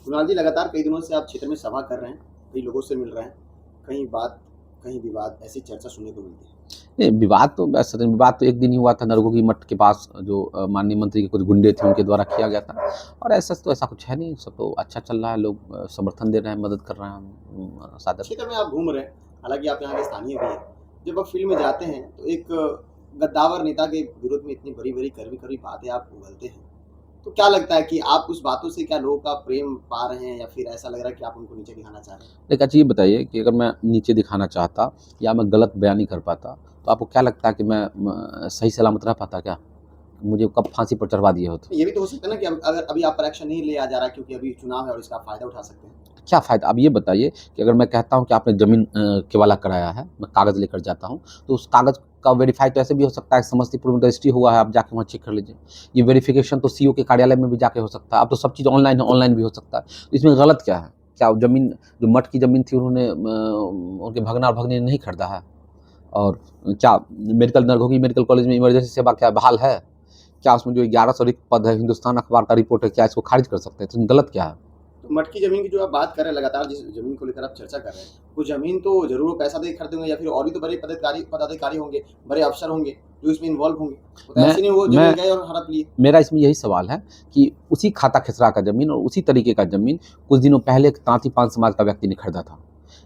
कुणाल जी, लगातार कई दिनों से आप क्षेत्र में सभा कर रहे हैं, कई लोगों से मिल रहे हैं, कहीं बात, कहीं विवाद, ऐसी चर्चा सुनने को मिलती है। नहीं, विवाद तो सदन में विवाद तो एक दिन ही हुआ था नरगोगी मठ के पास, जो माननीय मंत्री के कुछ गुंडे थे उनके द्वारा किया गया था। और ऐसा कुछ है नहीं, सब तो अच्छा चल रहा है, लोग समर्थन दे रहे हैं, मदद कर रहे हैं सादर। क्षेत्र में आप घूम रहे हैं, हालांकि आप यहाँ के स्थानीय भी हैं। जब आप फील्ड में जाते हैं तो एक गद्दावर नेता के विरोध में इतनी बड़ी बड़ी कड़वी कड़वी बातें आप उगलते हैं, तो क्या लगता है कि आप उस बातों से क्या लोगों का प्रेम पा रहे हैं, या फिर ऐसा लग रहा है कि आप उनको नीचे दिखाना चाह रहे हैं? एक अच्छा ये बताइए कि अगर मैं नीचे दिखाना चाहता या मैं गलत बयानी कर पाता, तो आपको क्या लगता है कि मैं सही सलामत रह पाता क्या? मुझे कब फांसी पर चढ़वा दिए होते। ये भी तो हो सकता है ना कि अगर अभी आप पर एक्शन नहीं लिया जा रहा, क्योंकि अभी चुनाव है और इसका फायदा उठा सकते हैं। क्या फ़ायदा? अब ये बताइए कि अगर मैं कहता हूँ कि आपने ज़मीन केवाला कराया है, मैं कागज़ लेकर जाता हूँ, तो उस कागज़ का वेरीफ़ाई तो ऐसे भी हो सकता है, समस्तीपुर में रजिस्ट्री हुआ है, आप जाके वहाँ चेक कर लीजिए। ये वेरिफ़िकेशन तो सीओ के कार्यालय में भी जाके हो सकता है, अब तो सब चीज़ ऑनलाइन है, ऑनलाइन भी हो सकता है। तो इसमें गलत क्या है? क्या ज़मीन जो मठ की ज़मीन थी उन्होंने उनके भगना और भगिनी ने नहीं खरीदा है? और क्या मेडिकल नरघोगी मेडिकल कॉलेज में इमरजेंसी सेवा क्या बहाल है? क्या उसमें जो 1100 रिक्त पद है, हिंदुस्तान अखबार का रिपोर्ट है, क्या इसको खारिज कर सकते हैं? तो गलत क्या है? तो मठ की ज़मीन की जो आप बात कर रहे हैं, लगातार जिस ज़मीन को लेकर आप चर्चा कर रहे हैं, वो ज़मीन तो ज़रूर वो पैसा देके खरीदे होंगे, या फिर और भी तो बड़े पदाधिकारी होंगे, बड़े अफ़सर होंगे, जो इसमें इन्वॉल्व होंगे। वो तो मैं ऐसे नहीं वो मैं ज़मीन गए और हड़प लिए। मेरा इसमें यही सवाल है कि उसी खाता खेसरा का ज़मीन और उसी तरीके का ज़मीन कुछ दिनों पहले एक तांती पान समाज का व्यक्ति ने खरीदा था,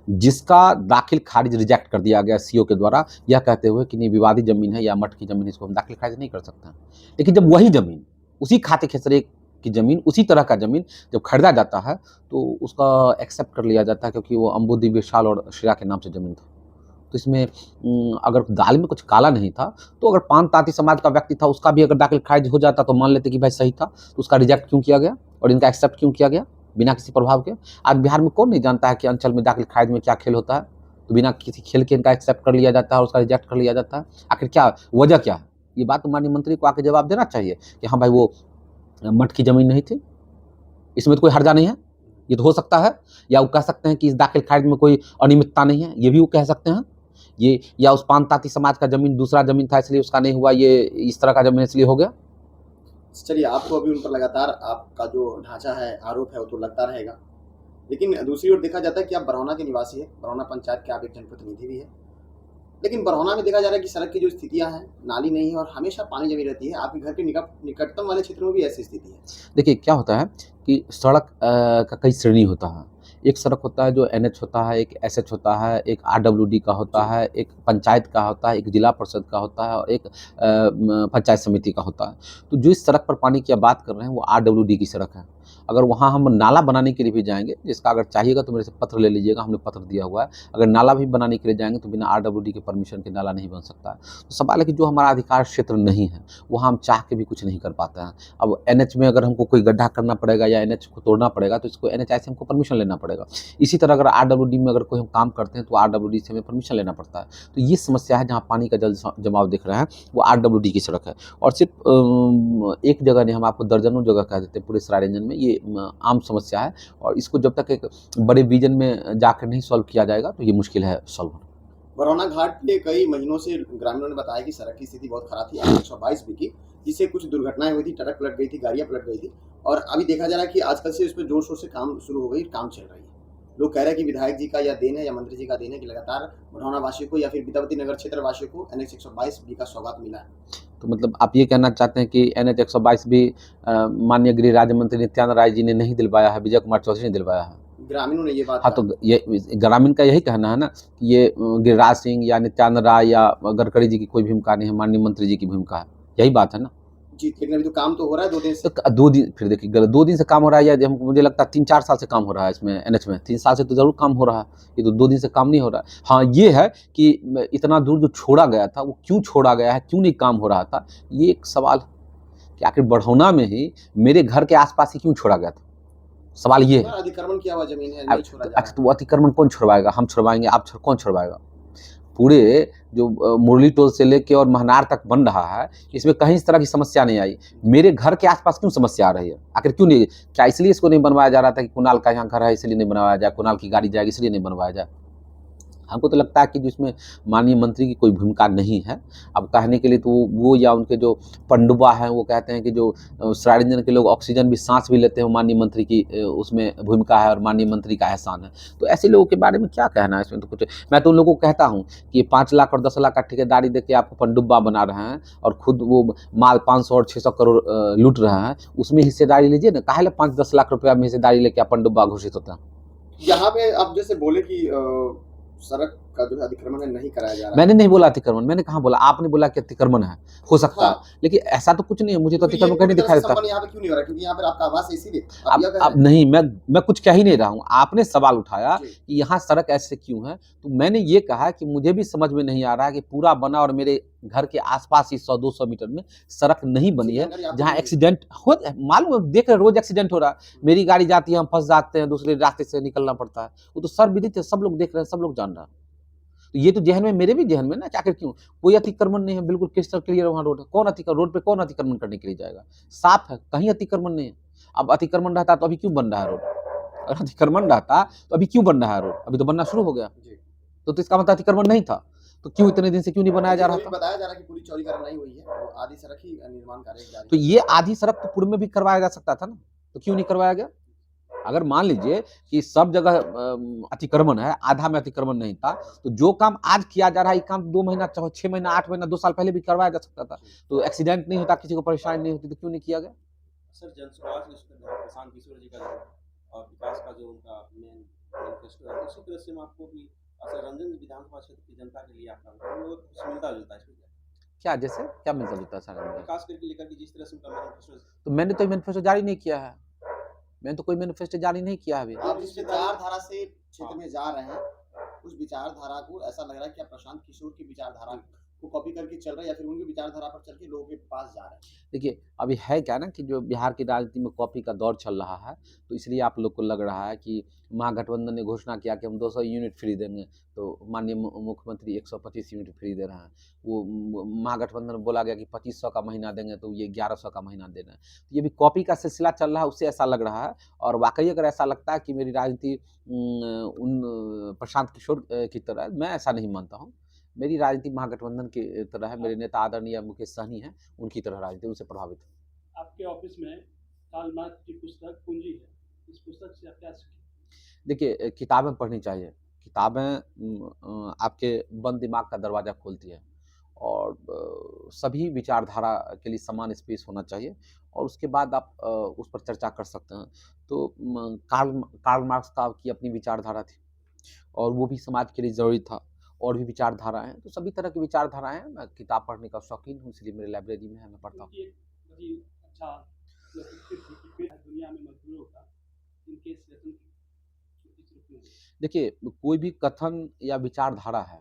जिसका दाखिल खारिज रिजेक्ट कर दिया गया सीओ के द्वारा, यह कहते हुए कि नहीं विवादित ज़मीन है या मठ की ज़मीन, इसको हम दाखिल खारिज नहीं कर सकते हैं। लेकिन जब वही ज़मीन, उसी खाते खेसरे की ज़मीन, उसी तरह का ज़मीन जब खरीदा जाता है, तो उसका एक्सेप्ट कर लिया जाता है, क्योंकि वो अम्बुदी विशाल और श्रेया के नाम से ज़मीन था। तो इसमें अगर दाल में कुछ काला नहीं था, तो अगर पान तांती समाज का व्यक्ति था, उसका भी अगर दाखिल खारिज हो जाता तो मान लेते कि भाई सही था, तो उसका रिजेक्ट क्यों किया गया और इनका एक्सेप्ट क्यों किया गया बिना किसी प्रभाव के? आज बिहार में कौन नहीं जानता है कि अंचल में दाखिल खारिज में क्या खेल होता है? तो बिना किसी खेल के इनका एक्सेप्ट कर लिया जाता है और उसका रिजेक्ट कर लिया जाता है। आखिर क्या वजह क्या है? ये बात तो माननीय मंत्री को आके जवाब देना चाहिए कि हाँ भाई, वो मठ की ज़मीन नहीं थी, इसमें तो कोई हर्जा नहीं है, ये तो हो सकता है। या वो कह सकते हैं कि इस दाखिल खारिज में कोई अनियमितता नहीं है, ये भी वो कह सकते हैं। ये या उस पान ताती समाज का ज़मीन दूसरा ज़मीन था इसलिए उसका नहीं हुआ, ये इस तरह का ज़मीन इसलिए हो गया। चलिए, आपको अभी उन पर लगातार आपका जो ढाँचा है, आरोप है, वो तो लगता रहेगा। लेकिन दूसरी ओर देखा जाता है कि आप बरौना के निवासी हैं, बरौना पंचायत के आप एक जनप्रतिनिधि भी हैं। लेकिन बरौना में देखा जा रहा है कि सड़क की जो स्थितियाँ हैं, नाली नहीं है और हमेशा पानी जमी रहती है। आपके घर के निकटतम वाले क्षेत्रों में भी ऐसी स्थिति है। देखिए क्या होता है कि सड़क का कई श्रेणी होता है। एक सड़क होता है जो एनएच होता है, एक एसएच होता है, एक आरडब्ल्यूडी का होता है, एक पंचायत का होता है, एक जिला परिषद का होता है और एक पंचायत समिति का होता है। तो जो इस सड़क पर पानी की आप बात कर रहे हैं वो आरडब्ल्यूडी की सड़क है। अगर वहाँ हम नाला बनाने के लिए भी जाएंगे, जिसका अगर चाहिएगा तो मेरे से पत्र ले लीजिएगा, हमने पत्र दिया हुआ है। अगर नाला भी बनाने के लिए जाएंगे तो बिना आरडब्ल्यूडी के परमिशन के नाला नहीं बन सकता है। तो सवाल है कि जो हमारा अधिकार क्षेत्र नहीं है, वहाँ हम चाह के भी कुछ नहीं कर पाते हैं। अब एनएच में अगर हमको कोई गड्ढा करना पड़ेगा या एनएच को तोड़ना पड़ेगा, तो इसको एनएचआई से हमको परमिशन लेना पड़ेगा। इसी तरह अगर आरडब्ल्यूडी में अगर कोई हम काम करते हैं तो आरडब्ल्यूडी से हमें परमिशन लेना पड़ता है। तो ये समस्या है, जहाँ पानी का जल जमाव दिख रहा है वो आरडब्ल्यूडी की सड़क है। और सिर्फ एक जगह नहीं, हम आपको दर्जनों जगह कह देते हैं पूरे सराय रंजन में, ये आम समस्या है। और इसको जब तक एक बड़े विजन में जाकर नहीं सॉल्व किया जाएगा तो ये मुश्किल है सॉल्व होना। बरौना घाट पे कई महीनों से ग्रामीणों ने बताया कि सड़क की स्थिति बहुत खराब थी, 122 भी की, जिससे कुछ दुर्घटनाएं हुई थी, ट्रक पलट गई थी, गाड़ियां पलट गई थी। और अभी देखा जा रहा है कि आजकल से उस पर जोर शोर से काम शुरू हो गई, काम चल रही है। लोग कह रहे हैं कि विधायक जी का या देन है या मंत्री जी का देन है कि लगातार बरौना वासियों को या फिर विद्यापति नगर क्षेत्र वासियों को NH 122 बी का सौगात मिला है। तो मतलब आप ये कहना चाहते हैं कि एनएच 122 भी माननीय गृह राज्य मंत्री नित्यानंद राय जी ने नहीं दिलवाया है, विजय कुमार चौधरी ने दिलवाया है? ग्रामीणों ने ये बात हाँ, कहा। तो ये ग्रामीण का यही कहना है ना कि ये गिरिराज सिंह या नित्यानंद राय या गडकरी जी की कोई भूमिका नहीं है, माननीय मंत्री जी की भूमिका है, यही बात है ना? जी, लेकिन अभी तो काम तो हो रहा है 2 दिन से। तो 2 दिन फिर देखिए गलत, 2 दिन से काम हो रहा है या मुझे लगता है 3-4 साल से काम हो रहा है इसमें एनएच में, 3 साल से तो ज़रूर काम हो रहा है, ये तो 2 दिन से काम नहीं हो रहा है। हाँ, ये है कि इतना दूर जो छोड़ा गया था वो क्यों छोड़ा गया है, क्यों नहीं काम हो रहा था, ये एक सवाल है कि आखिर बढ़ौना में ही मेरे घर के आस-पास ही क्यों छोड़ा गया था? सवाल ये है। अधिक्रमण किया हुआ जमीन है, नहीं छोड़ा जा रहा अच्छा, है। तो वो अतिक्रमण कौन छुड़वाएगा? हम छुड़वाएँगे, आप कौन छुड़वाएगा? पूरे जो मुरली टोल से लेके और महनार तक बन रहा है, इसमें कहीं इस तरह की समस्या नहीं आई। मेरे घर के आस-पास क्यों समस्या आ रही है? आखिर क्यों नहीं? क्या इसलिए इसको नहीं बनवाया जा रहा था कि कुणाल का यहाँ घर है इसलिए नहीं बनवाया जाए, कुणाल की गाड़ी जाएगी इसलिए नहीं बनवाया जाए? हमको तो लगता है कि जिसमें माननीय मंत्री की कोई भूमिका नहीं है। अब कहने के लिए तो वो या उनके जो पनडुब्बा हैं वो कहते हैं कि जो सारे इंजन के लोग ऑक्सीजन भी सांस भी लेते हैं, वो माननीय मंत्री की उसमें भूमिका है और माननीय मंत्री का एहसान है। तो ऐसे लोगों के बारे में क्या कहना है इसमें, तो कुछ मैं तो उन लोगों को कहता हूँ कि 5 लाख और 10 लाख का ठेकेदारी दे के आपको पनडुब्बा बना रहे हैं और खुद वो माल 500 और 600 करोड़ लूट रहे हैं, उसमें हिस्सेदारी लीजिए ना। काहे 5-10 लाख रुपया में हिस्सेदारी लेके आप पनडुब्बा घोषित होता है। यहाँ पे आप जैसे बोले कि सड़क का जो है अतिक्रमण नहीं कराया जा रहा है। मैंने नहीं बोला अतिक्रमण, मैंने कहाँ बोला, आपने बोला कि अतिक्रमण है, हो सकता हाँ। है, लेकिन ऐसा तो कुछ नहीं है, मुझे तो तो ये अतिक्रमण कहीं नहीं पूरी तरह दिखाई से देता। संपन्न यहाँ पे क्यों नहीं हो रहा? क्योंकि यहाँ पर आपका आवास है इसीलिए आप यह कह रहे अब हैं। नहीं, मैं कुछ कह ही नहीं रहा हूँ, आपने सवाल उठाया जी। कि यहाँ सड़क ऐसे क्यों है, तो मैंने ये कहा कि मुझे भी समझ में नहीं आ रहा है कि पूरा बना और मेरे घर के आसपास ही 100-200 मीटर में सड़क नहीं बनी है, जानकारी आपको जहाँ नहीं एक्सीडेंट हो, मालूम है, देख रहे रोज एक्सीडेंट हो रहा है, मेरी गाड़ी जाती है, हम फंस जाते हैं, दूसरे रास्ते से निकलना पड़ता है, वो तो सर्वविदित है, सब लोग देख रहे हैं, सब लोग जान रहे हैं। तो ये तो जहन में, मेरे भी जहन में ना, आखिर क्यों कोई अतिक्रमण नहीं है, बिल्कुल क्रिस्टल क्लियर वहाँ रोड है, कौन अतिक्रमण, रोड पे कौन अतिक्रमण करने के लिए जाएगा, साफ है, कहीं अतिक्रमण नहीं है। अब अतिक्रमण रहता तो अभी क्यों बन रहा है रोड, अगर अतिक्रमण रहता तो अभी क्यों बन रहा है रोड, अभी तो बनना शुरू हो गया, जी। तो इसका मतलब अतिक्रमण नहीं था, तो क्यों इतने दिन से क्यों नहीं बनाया जा रहा अभी था। बताया जा रहा है कि पूरी चौड़ीकरण नहीं हुई है, वो आधी सड़क ही निर्माण कार्य जारी तो है। ये आधी सड़क तो पूर्व में भी करवाया जा सकता था ना, तो क्यों नहीं करवाया गया। अगर मान लीजिए कि सब जगह अतिक्रमण है, आधा में अतिक्रमण नहीं था, तो जो काम आज किया जा रहा है, ये काम 2 महीना, 6 महीना, 8 महीना, 2 साल पहले भी करवाया जा सकता था, तो एक्सीडेंट नहीं होता, किसी को परेशानी नहीं होती, तो क्यों नहीं किया गया। सर जनसुराज प्रशांत किशोर जी का जो विकास का जो उनका मेन मैनिफेस्टो है, उसी तरह से हम आपको भी सर रंजन विधानसभा क्षेत्र की जनता के लिए आपका वो कुछ मिलता जुलता है इसमें क्या, जैसे क्या मिलता जुलता है सारा में? विकास करके लेकर के जिस तरह से उनका मैनिफेस्टो। तो मैंने तो मैनिफेस्टो जारी नहीं किया है, मैंने तो कोई मैनिफेस्टो जारी नहीं किया है अभी। आप जिस विचारधारा से क्षेत्र में जा रहे हैं, उस विचारधारा को ऐसा लग रहा है कि आप प्रशांत किशोर की विचारधारा को कॉपी करके चल रहे हैं या फिर उनकी विचारधारा पर चल के लोगों के पास जा रहे हैं। देखिए, अभी है क्या ना कि जो बिहार की राजनीति में कॉपी का दौर चल रहा है, तो इसलिए आप लोग को लग रहा है कि महागठबंधन ने घोषणा किया कि हम 200 यूनिट फ्री देंगे, तो माननीय मुख्यमंत्री 125 यूनिट फ्री दे रहे हैं। वो महागठबंधन में बोला गया कि 2500 का महीना देंगे, तो ये 1100 का महीना दे रहे हैं। तो ये भी कॉपी का सिलसिला चल रहा है, उससे ऐसा लग रहा है। और वाकई अगर ऐसा लगता है कि मेरी राजनीति उन प्रशांत किशोर की तरह, मैं ऐसा नहीं मानता हूँ। मेरी राजनीति महागठबंधन की तरह है, मेरे नेता आदरणीय मुकेश सहनी हैं, उनकी तरह राजनीति, उनसे प्रभावित है। आपके ऑफिस में कार्ल मार्क्स की पुस्तक पूंजी है, इस पुस्तक से आप क्या सीखे? देखिए, किताबें पढ़नी चाहिए, किताबें आपके बंद दिमाग का दरवाज़ा खोलती है, और सभी विचारधारा के लिए समान स्पेस होना चाहिए, और उसके बाद आप उस पर चर्चा कर सकते हैं। तो कार्ल मार्क्स का की अपनी विचारधारा थी, और वो भी समाज के लिए ज़रूरी था, और भी विचारधाराएँ हैं, तो सभी तरह की विचारधाराएँ हैं। मैं किताब पढ़ने का शौकीन हूँ, इसलिए मेरे लाइब्रेरी में है, मैं पढ़ता हूँ। उनकी एक बड़ी अच्छा दुनिया में मजदूरों का इनके सेशन किस रूप में? देखिए, कोई भी कथन या विचारधारा है,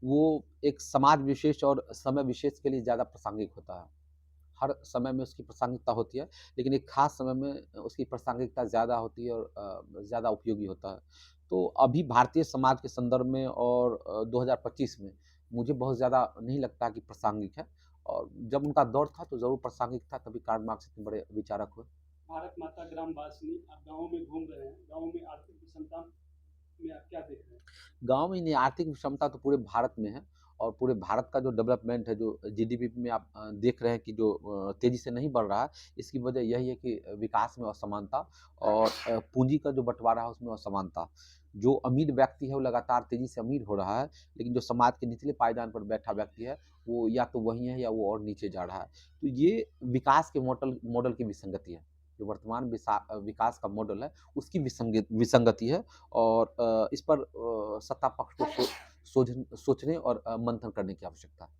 वो एक समाज विशेष और समय विशेष के लिए ज़्यादा प्रासंगिक होता है। हर समय में उसकी प्रासंगिकता होती है, लेकिन एक खास समय में उसकी प्रासंगिकता ज़्यादा होती है और ज़्यादा उपयोगी होता है। तो अभी भारतीय समाज के संदर्भ में और 2025 में मुझे बहुत ज़्यादा नहीं लगता कि प्रासंगिक है, और जब उनका दौर था तो ज़रूर प्रासंगिक था, तभी कार्ल मार्क्स इतने बड़े विचारक हुए। भारत माता ग्राम वासिनी, आप गाँव में घूम रहे हैं, गाँव में आर्थिक विषमता में आप क्या देख रहे हैं? गाँव में नहीं, आर्थिक विषमता तो पूरे भारत में है, और पूरे भारत का जो डेवलपमेंट है, जो जीडीपी में आप देख रहे हैं कि जो तेज़ी से नहीं बढ़ रहा है, इसकी वजह यही है कि विकास में असमानता और पूँजी का जो बँटवारा है उसमें असमानता। जो अमीर व्यक्ति है वो लगातार तेज़ी से अमीर हो रहा है, लेकिन जो समाज के निचले पायदान पर बैठा व्यक्ति है, वो या तो वहीं है या वो और नीचे जा रहा है। तो ये विकास के मॉडल की विसंगति है। जो वर्तमान विकास का मॉडल है, उसकी विसंगति है, और इस पर सत्ता पक्ष को सोचने और मंथन करने की आवश्यकता है।